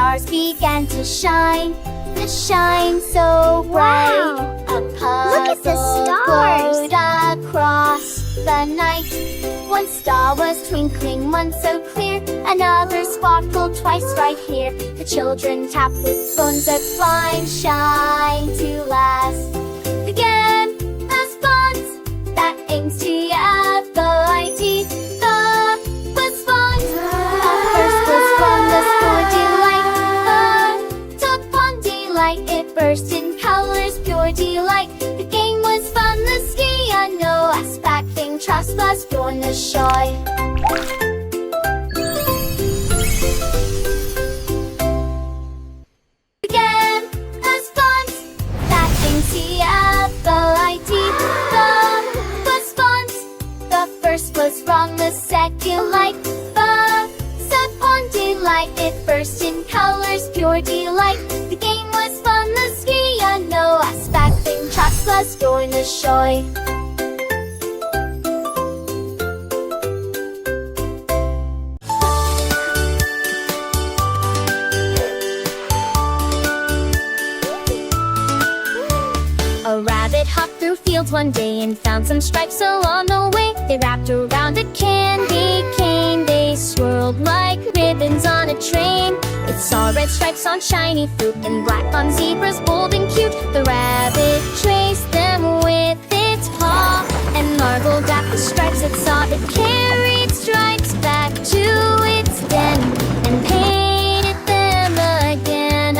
stars began to shine so bright. Wow! A Look at the puzzle stars. glowed across the night. One star was twinkling, one so clear, another sparkled twice right here. The children tapped with spoons that blind shine to last. Again, a sponge that aims to ability. The response. First was from the score delight. Took one delight, it burst in colors, pure delight. The game was fun, the ski, no expecting trust was born the shy. Again, a sponge that aims to ability. The response. The first was wrong, the second light. The second delight, it burst in colors, pure delight. The game was fun, the ski, no expecting trust was born the shy. A rabbit hopped through fields one day and found some stripes along the way. They wrapped around a candy cane. They swirled like ribbons on a train. It saw red stripes on shiny fruit and black on zebras, bold and cute. The rabbit traced them with its paw and marveled at the stripes it saw. It carried stripes back to its den and painted them again.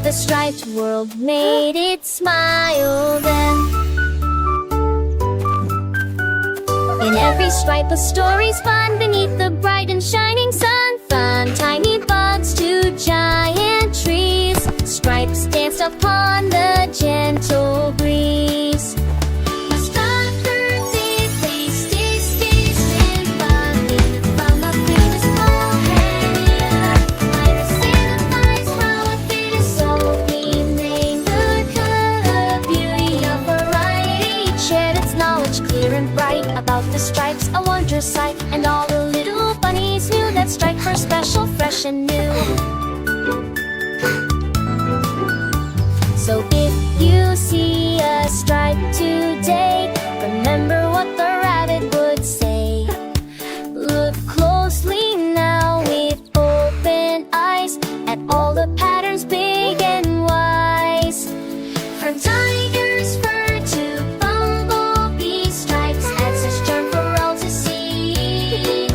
The striped world made it smile then. In every stripe a story's fun. Beneath the bright and shining sun, from tiny bugs to giant trees, stripes danced upon the gentle breeze. A striped birthday face, stand running from a famous ball area. Like a Santa Claus from a famous soul, he named the color beauty of variety. It shared its knowledge clear and bright about the stripes, a wondrous sight. And all the little bunnies knew that stripes were special, fresh and new. So if you see a stripe today, remember what the rabbit would say. Look closely now with open eyes at all the patterns big and wise. From tiger's fur to bumblebee stripes, and such charm for all to see.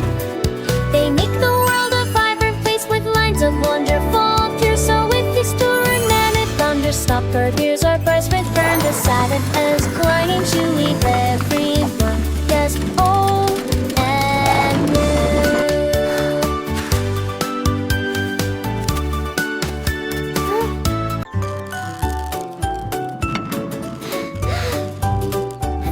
They make the world a vibrant place with lines of wonderful pure. So if this tournament thunder stop, our ears are burst with burn the silent as grinding to leave everyone just old and new.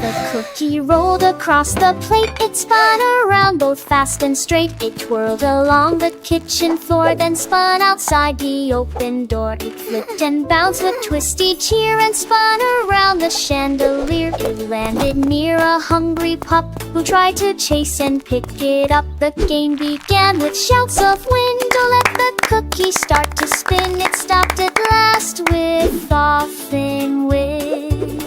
The cookie rolled across the plate. It spun around both fast and straight. It twirled along the kitchen floor, then spun outside the open door. It flipped and bounced with twisty cheer and spun around the chandelier. It landed near a hungry pup who tried to chase and pick it up. The game began with shouts of wind to let the cookie start to spin. It stopped at last with frothing wind.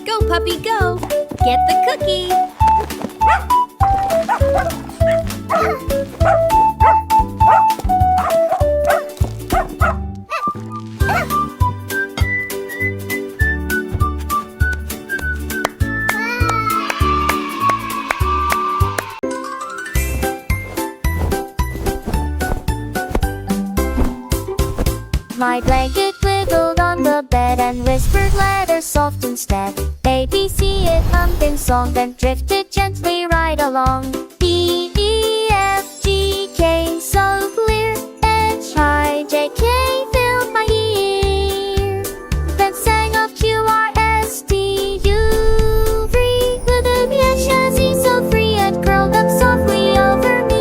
Go, puppy, go! Get the cookie! My blanket wiggled on the bed and whispered letters soft instead. A, B, C, it hummed in song, then drifted gently right along. D, E, F, G, K, so clear. H, I, J, K, filled my ear. Then sang of Q, R, S, T, U, free. With a B, H, Z, so free, it curled up softly over me.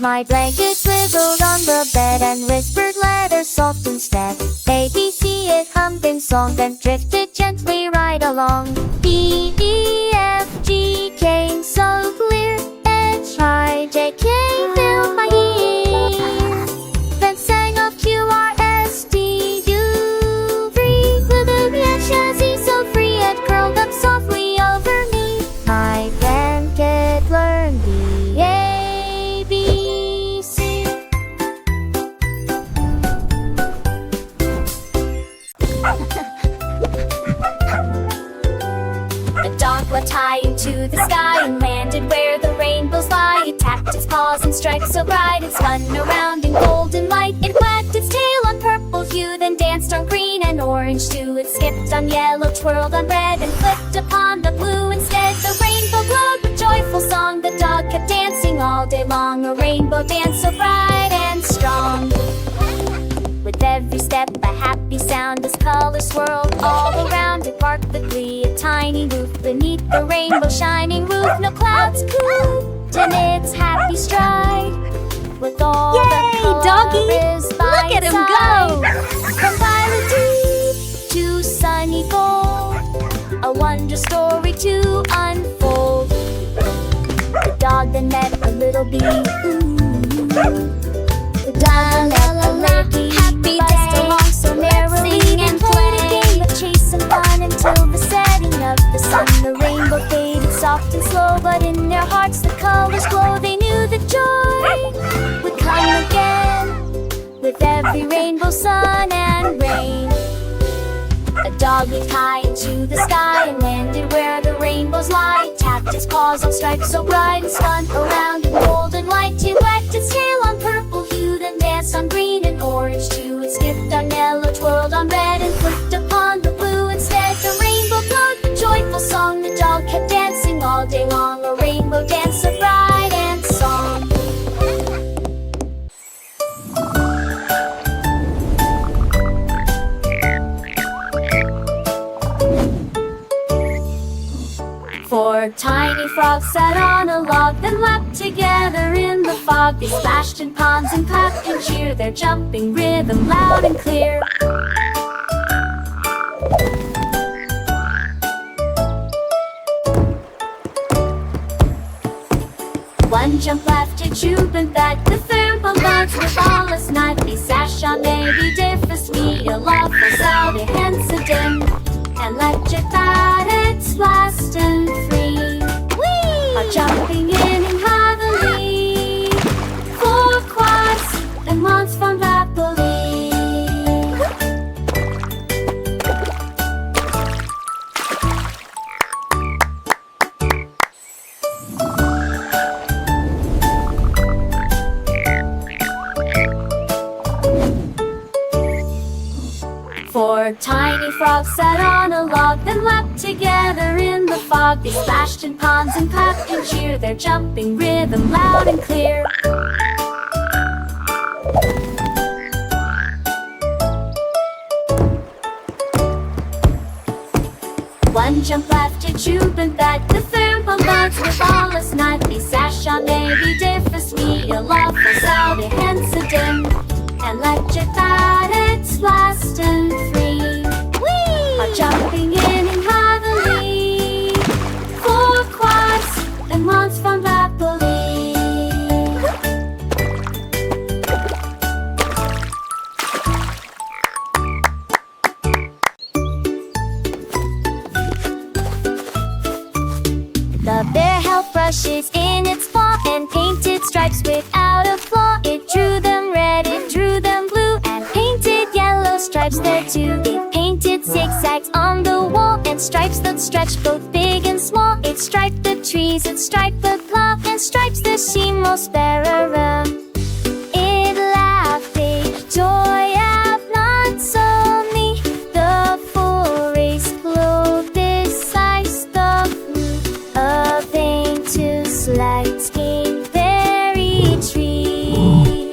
My blanket wiggled on the bed and whispered letters soft and step. A, B, C, it hummed in song, then drifted gently right along. B, E, F, G came so clear. H, I, J, K filled my ear. Then sang up Q, R, S, T, U, V. With a chassis so free, it curled up softly over me. My blanket learned the A, B, C. The dog went high into the sky and landed where the rainbows lie. It tapped its paws and stripes so bright, it spun around in golden light. It wagged its tail on purple hue, then danced on green and orange too. It skipped on yellow, twirled on red, and flipped upon the blue instead. The rainbow glowed with joyful song. The dog kept dancing all day long, a rainbow dance so bright and strong. With every step a happy sound as colors swirled all around. It barked with glee, a tiny roof beneath the rainbow shining roof. No clouds could in its happy stride. With all the colors doggy! by Look at its him go! side. From violet deep to sunny gold, a wonder story to unfold. The dog then met a little bee. The dog met a little bee. Happy Buzzed day. along so merrily Sing and and played a play. game of chase and fun until the setting of the sun. The rainbow faded soft and slow, but in their hearts the colors glow. They knew that joy would come again with every rainbow, sun and rain. A dog leaped high into the sky and landed where the rainbows lie. Tapped its paws on stripes so bright and spun around in golden light. It wagged its tail on purple hue, then danced on green and orange too. It skipped on yellow, twirled on red, and flipped upon the blue instead. The rainbow glowed with joyful song. The dog kept dancing all day long, a rainbow dance so bright and song. Four tiny frogs sat on a log, then leapt together in the fog. They splashed in ponds and clapped and cheered, their jumping rhythm loud and clear. One jump left, a tube and back. The third one bugs with all a night. They sash on maybe differs me a love for out a hensidin. And let your thought it's last and free. Are jumping in and happily. Four quads and one's fun happily. Four tiny frogs sat on a log, then leapt together in the fog. They splashed in ponds and clapped and cheered, their jumping rhythm loud and clear. One jump left, a tube and back. The third one bugs with all a night. They sash on maybe differs me a love for out a hensidin. And let your thought it's last and free. Are jumping in and happily. Four quads and one's fun happily. The bear held brushes in its paw and painted stripes without a flaw. It drew them red, it drew them blue, and painted yellow stripes there too. It painted zigzags on the wall and stripes that stretched both big and small. It striped the trees, it striped the plow, and stripes the sheep sparrow. It laughed a joy of not so me. The forest glowed besides the blue, a vein to slight skin berry tree.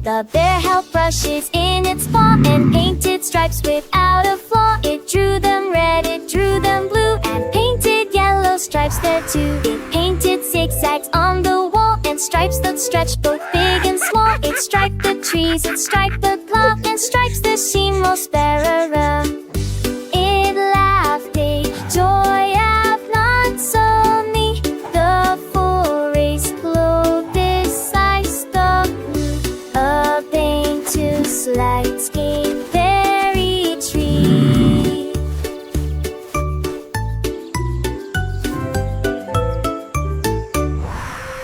The bear held brushes in its its paw and painted stripes without a flaw. It drew them red, it drew them blue, and painted yellow stripes there too. It painted zigzags on the wall and stripes that stretched both big and small. It striped the trees, it striped the plow, and stripes the sheep most sparrow.